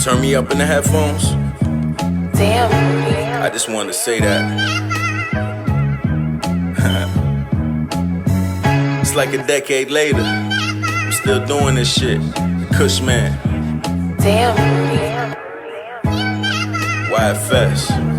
Turn me up in the headphones. Damn. I just wanted to say that. It's like a decade later. I'm still doing this shit. Kush man. Damn. YFS.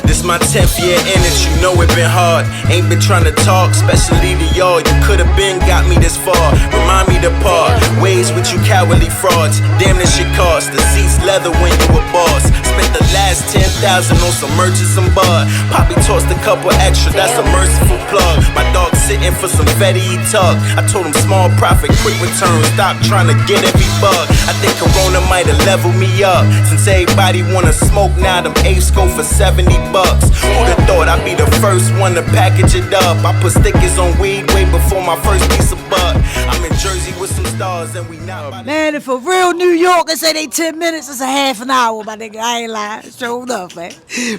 This my 10th year in it, you know it been hard. Ain't been trying to talk, especially to y'all. You could've been got me this far. Remind me to part ways with you cowardly frauds. Damn, this shit cost. The seats leather when you a boss. Spent the last 10,000 on some merch and some bud. Poppy tossed a couple extra, that's a merciful plug. My dog sitting for some Fetty he talk. I told him small profit, quick return. Stop trying to get every bug. I think Corona might have leveled me up. Since everybody wanna smoke now, them apes go for $70. Who'da thought I'd be the first one to package it up? I put stickers on weed way before my first piece of bud. I'm in Jersey with some stars and we not. Man, if for real New York, they say they 10 minutes, it's a half an hour, my nigga. I ain't lying. Showed up, man.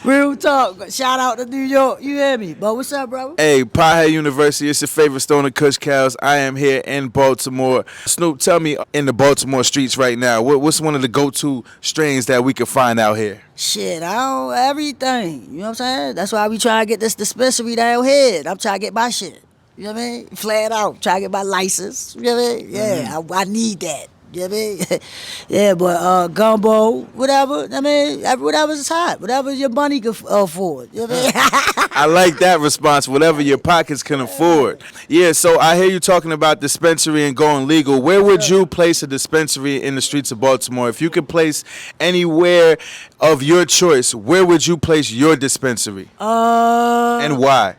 Real talk. Shout out to New York. You hear me? But what's up, bro? Hey, Pothead University, it's your favorite stoner Kush Cows. I am here in Baltimore. Snoop, tell me, in the Baltimore streets right now, what's one of the go-to strains that we can find out here? Shit, I don't everything. You know what I'm saying? That's why we trying to get this dispensary down here. I'm trying to get my shit. You know what I mean? Flat out. Trying to get my license. You know what I mean? Yeah, I need that. You know what I mean? Yeah, but gumbo, whatever. I mean, whatever's hot. Whatever your money can afford. You know what I mean? I like that response. Whatever your pockets can afford. Yeah, so I hear you talking about dispensary and going legal. Where would you place a dispensary in the streets of Baltimore? If you could place anywhere of your choice, where would you place your dispensary? And why?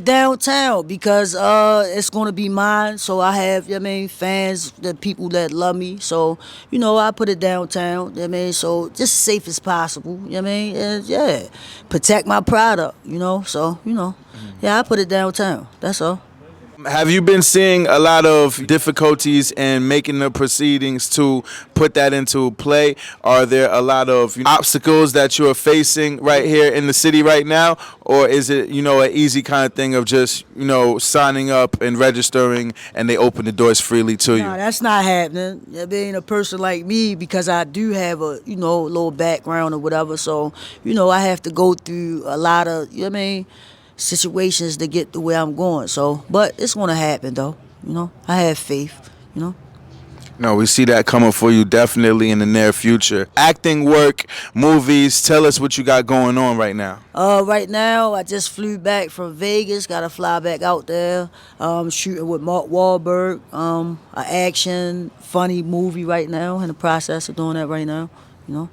Downtown, because it's gonna be mine. So I have, you know what I mean, fans, the people that love me. So, you know, I put it downtown, you know what I mean, so just safe as possible, you know what I mean? And yeah, protect my product, you know, so, you know, yeah, I put it downtown, that's all. Have you been seeing a lot of difficulties in making the proceedings to put that into play? Are there a lot of obstacles that you are facing right here in the city right now? Or is it, you know, an easy kind of thing of just, you know, signing up and registering and they open the doors freely to you? No, that's not happening. Being a person like me, because I do have a, you know, little background or whatever. So, you know, I have to go through a lot of, you know what I mean, situations to get to where I'm going. So, but it's gonna happen though. You know, I have faith. You know. No, we see that coming for you definitely in the near future. Acting work, movies. Tell us what you got going on right now. Right now I just flew back from Vegas. Got to fly back out there. Shooting with Mark Wahlberg. An action, funny movie right now. In the process of doing that right now. You know.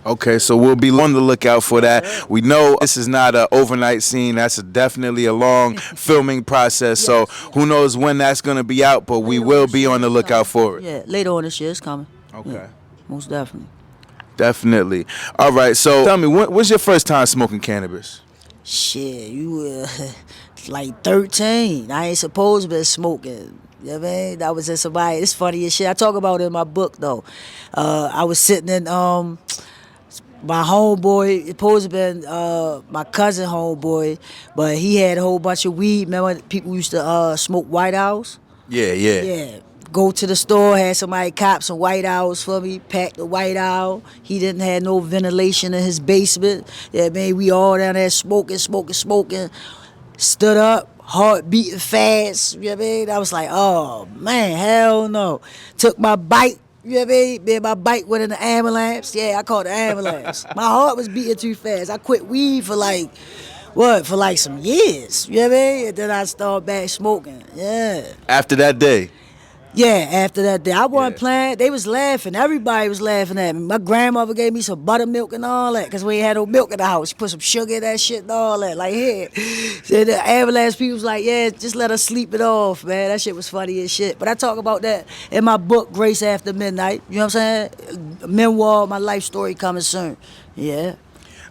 Okay, so we'll be on the lookout for that. We know this is not an overnight scene. That's definitely a long filming process. So who knows when that's going to be out, but we will be on the lookout for it. Yeah, later on this year it's coming. Okay. Yeah, most definitely. Definitely. All right, so tell me, when was your first time smoking cannabis? Shit, you were like 13. I ain't supposed to be smoking. You know what I mean? That was just somebody. It's funny as shit. I talk about it in my book, though. I was sitting in... my homeboy, it supposed to have been my cousin homeboy, but he had a whole bunch of weed. Remember people used to smoke White Owls? Yeah. Yeah. Go to the store, had somebody cop some White Owls for me, pack the White Owl. He didn't have no ventilation in his basement. Yeah, man, we all down there smoking. Stood up, heart beating fast. You know what I mean? I was like, oh, man, hell no. Took my bike. You know what I mean? Man, my bike went in the ambulance. Yeah, I called the ambulance. My heart was beating too fast. I quit weed for like some years. You know what I mean? And then I started back smoking. Yeah. After that day? Yeah, after that day. I wasn't playing. They was laughing. Everybody was laughing at me. My grandmother gave me some buttermilk and all that because we ain't had no milk in the house. She put some sugar in that shit and all that. Like, here. So the ambulance people was like, yeah, just let her sleep it off, man. That shit was funny as shit. But I talk about that in my book, Grace After Midnight. You know what I'm saying? Memoir, my life story coming soon. Yeah.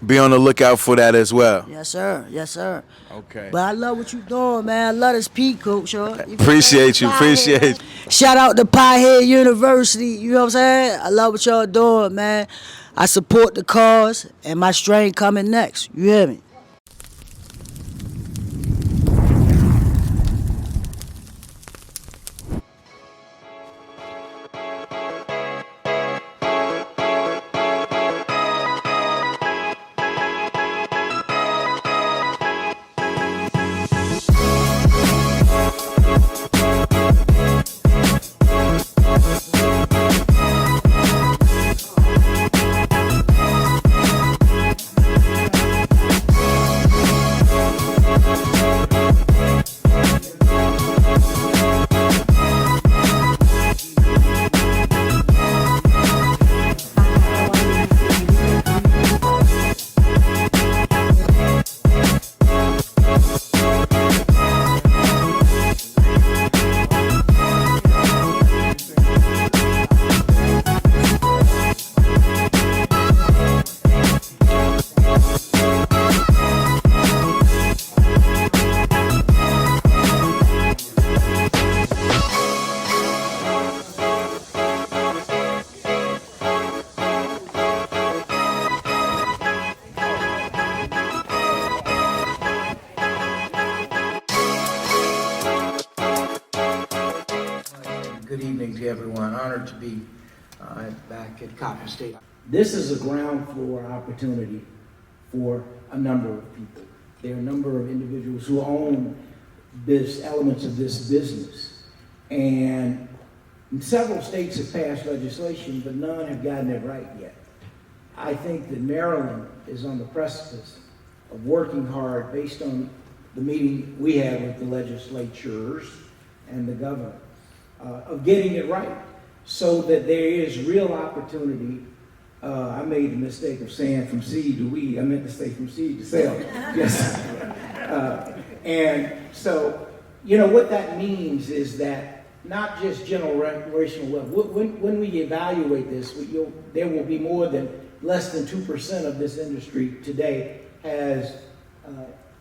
Be on the lookout for that as well. Yes, sir. Yes, sir. Okay. But I love what you doing, man. I love this P coach, yo. Appreciate you. Shout out to Pothead University. You know what I'm saying? I love what y'all doing, man. I support the cause, and my strain coming next. You hear me? evening to everyone. Honored to be back at Coppin State. This is a ground floor opportunity for a number of people. There are a number of individuals who own elements of this business. And several states have passed legislation, but none have gotten it right yet. I think that Maryland is on the precipice of working hard based on the meeting we had with the legislatures and the governor, of getting it right so that there is real opportunity. I made the mistake of saying from seed to weed. I meant to say from seed to sale. Yes. And so, you know, what that means is that not just generational wealth. When we evaluate this, there will be more than less than 2% of this industry today has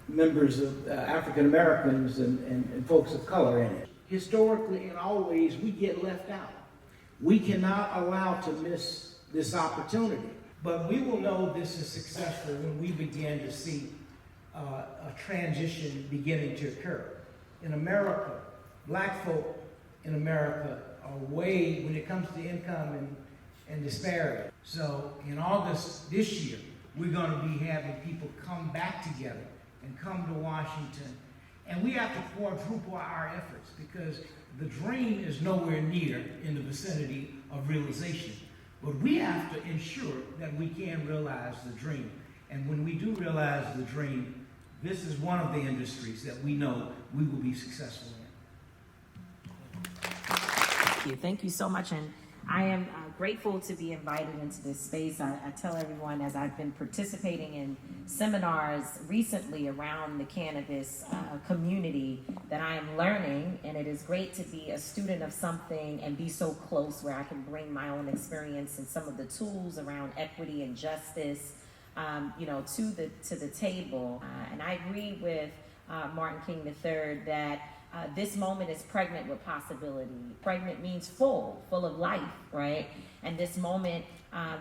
members of African Americans and folks of color in it. Historically and always, we get left out. We cannot allow to miss this opportunity. But we will know this is successful when we begin to see a transition beginning to occur. In America, black folk in America are way, when it comes to income and disparity. So in August this year, we're going to be having people come back together and come to Washington. And we have to quadruple our efforts because the dream is nowhere near in the vicinity of realization. But we have to ensure that we can realize the dream. And when we do realize the dream, this is one of the industries that we know we will be successful in. Thank you so much. And I am grateful to be invited into this space. I tell everyone, as I've been participating in seminars recently around the cannabis community, that I am learning, and it is great to be a student of something and be so close where I can bring my own experience and some of the tools around equity and justice, to the table. And I agree with Martin King III that this moment is pregnant with possibility. Pregnant means full of life, right? And this moment,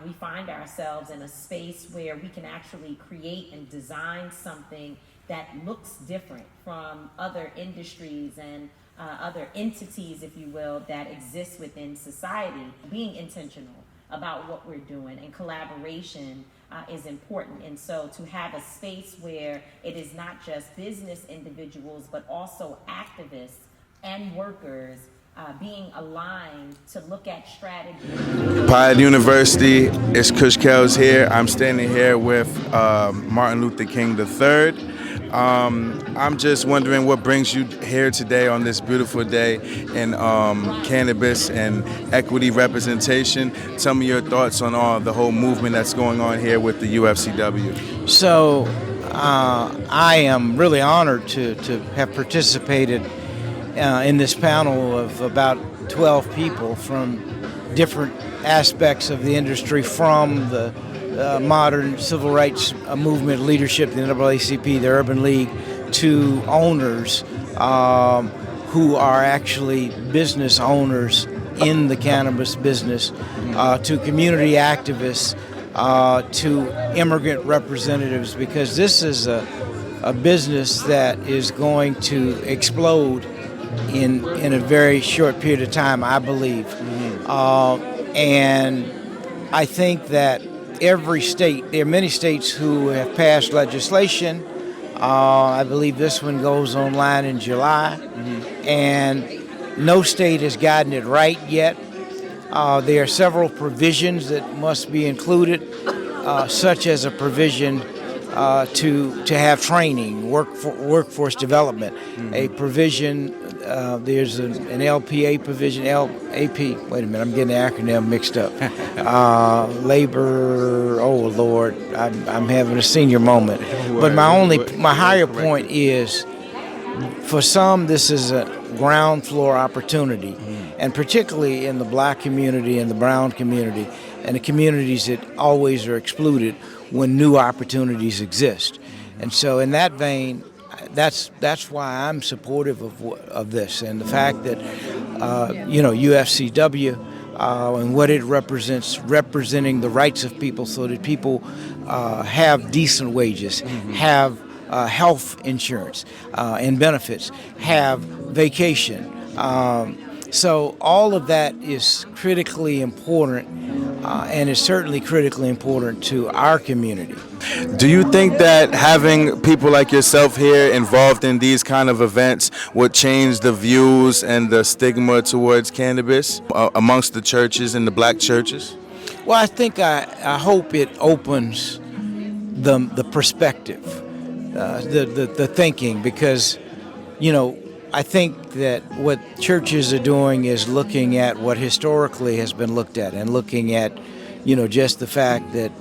we find ourselves in a space where we can actually create and design something that looks different from other industries and other entities, if you will, that exist within society. Being intentional about what we're doing and collaboration is important. And so to have a space where it is not just business individuals, but also activists and workers being aligned to look at strategy. Pothead University, it's Kush Kells here. I'm standing here with Martin Luther King III. I'm just wondering what brings you here today on this beautiful day in cannabis and equity representation. Tell me your thoughts on the whole movement that's going on here with the Ufcw. So I am really honored to have participated in this panel of about 12 people from different aspects of the industry, from the modern civil rights movement leadership, the NAACP, the Urban League, to owners who are actually business owners in the cannabis business, to community activists, to immigrant representatives, because this is a business that is going to explode in a very short period of time, I believe. And I think that every state, there are many states who have passed legislation. I believe this one goes online in July. And no state has gotten it right yet. There are several provisions that must be included, such as a provision to have training, workforce development, a provision, there's an LPA provision, LAP, wait a minute, I'm getting the acronym mixed up. Labor, oh Lord, I'm having a senior moment. But my higher point is, for some, this is a ground floor opportunity, and particularly in the black community and the brown community, and the communities that always are excluded when new opportunities exist. And so in that vein, that's why I'm supportive of this, and the fact that UFCW and what it represents, representing the rights of people so that people have decent wages, have health insurance and benefits, have vacation, So all of that is critically important, and it's certainly critically important to our community. Do you think that having people like yourself here involved in these kind of events would change the views and the stigma towards cannabis amongst the churches and the black churches? Well, I hope it opens the perspective, the thinking, because, I think that what churches are doing is looking at what historically has been looked at, and looking at, just the fact that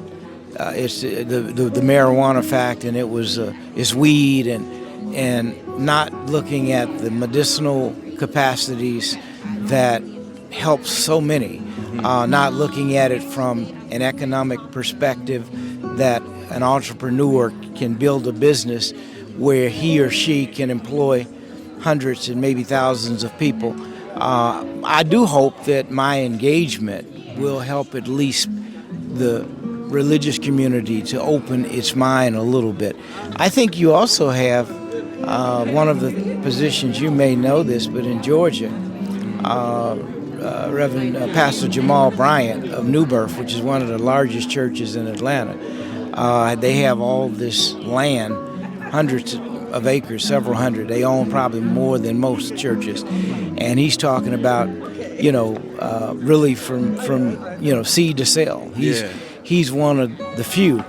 it's the marijuana fact, and it's weed, and not looking at the medicinal capacities that help so many, not looking at it from an economic perspective, that an entrepreneur can build a business where he or she can employ hundreds and maybe thousands of people. I do hope that my engagement will help at least the religious community to open its mind a little bit. I think you also have one of the positions, you may know this, but in Georgia, Reverend Pastor Jamal Bryant of New Birth, which is one of the largest churches in Atlanta, they have all this land, hundreds of acres, several hundred. They own probably more than most churches. And he's talking about, really from seed to sale. He's one of the few.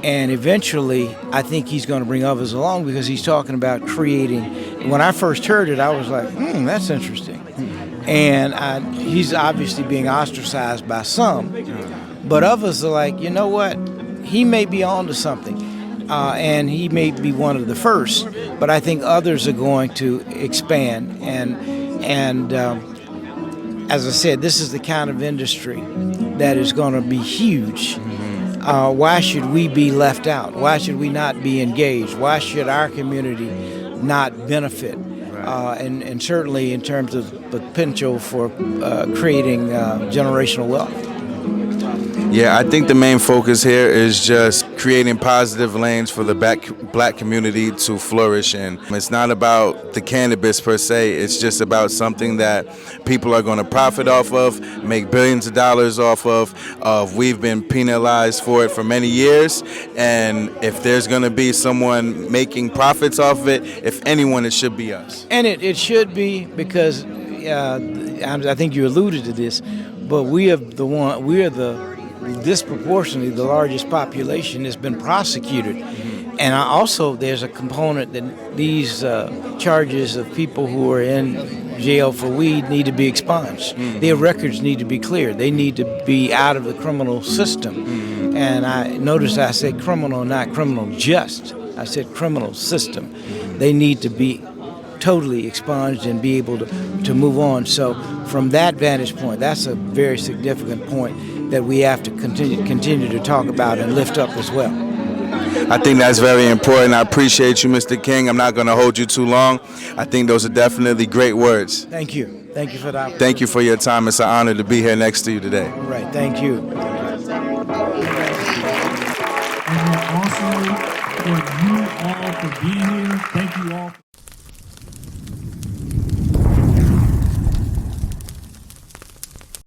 And eventually, I think he's going to bring others along, because he's talking about creating. When I first heard it, I was like, that's interesting. And he's obviously being ostracized by some. But others are like, you know what? He may be on to something. And he may be one of the first, but I think others are going to expand. And as I said, this is the kind of industry that is going to be huge. Why should we be left out? Why should we not be engaged? Why should our community not benefit? And certainly in terms of potential for creating generational wealth. Yeah, I think the main focus here is just creating positive lanes for the black community to flourish in. It's not about the cannabis per se, it's just about something that people are going to profit off of, make billions of dollars off of. We've been penalized for it for many years, and if there's going to be someone making profits off of it, if anyone, it should be us. And it should be, because I think you alluded to this, but we are the disproportionately the largest population has been prosecuted. And also there's a component that these charges of people who are in jail for weed need to be expunged. Their records need to be cleared. They need to be out of the criminal system. And I noticed I said criminal, not criminal just. I said criminal system. They need to be totally expunged and be able to move on. So from that vantage point, that's a very significant point that we have to continue to talk about and lift up as well. I think that's very important. I appreciate you, Mr. King. I'm not going to hold you too long. I think those are definitely great words. Thank you. Thank you for the opportunity. Thank you for your time. It's an honor to be here next to you today. All right. Thank you. And also for you all for being here. Thank you all.